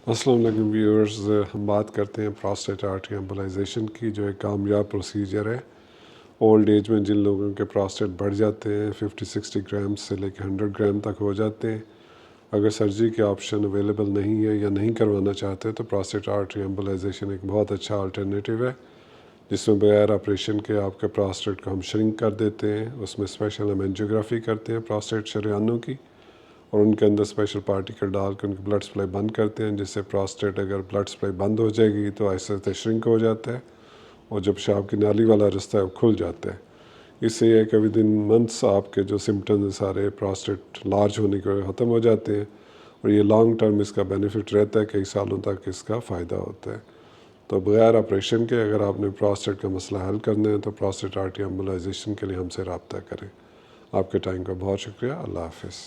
السلام علیکم ویورز، ہم بات کرتے ہیں پراسٹیٹ آرٹری ایمبولائزیشن کی، جو ایک کامیاب پروسیجر ہے اولڈ ایج میں جن لوگوں کے پراسٹیٹ بڑھ جاتے ہیں 50-60 گرام سے لے کے 100 گرام تک ہو جاتے ہیں۔ اگر سرجری کے آپشن اویلیبل نہیں ہے یا نہیں کروانا چاہتے تو پراسٹیٹ آرٹری ایمبولائزیشن ایک بہت اچھا الٹرنیٹیو ہے، جس میں بغیر آپریشن کے آپ کے پراسٹیٹ کو ہم شرنک کر دیتے ہیں۔ اس میں اسپیشل ہم اینجیوگرافی کرتے ہیں پراسٹیٹ شریانوں کی، اور ان کے اندر اسپیشل پارٹیکل ڈال کے ان کی بلڈ سپلائی بند کرتے ہیں، جس سے پراسٹیٹ اگر بلڈ سپلائی بند ہو جائے گی تو آہستہ آہستہ شرنک ہو جاتا ہے، اور جب پیشاب کی نالی والا رستہ ہے وہ کھل جاتا ہے۔ اس سے یہ ہے کہ ود ان منتھس آپ کے جو سمٹمز سارے پراسٹیٹ لارج ہونے کے ختم ہو جاتے ہیں، اور یہ لانگ ٹرم اس کا بینیفٹ رہتا ہے، کئی سالوں تک اس کا فائدہ ہوتا ہے۔ تو بغیر آپریشن کے اگر آپ نے پراسٹیٹ کا مسئلہ حل کرنا ہے تو پراسٹیٹ آرٹری ایمبولائزیشن کے لیے ہم سے رابطہ کریں۔ آپ کے ٹائم کا بہت شکریہ۔ اللہ حافظ۔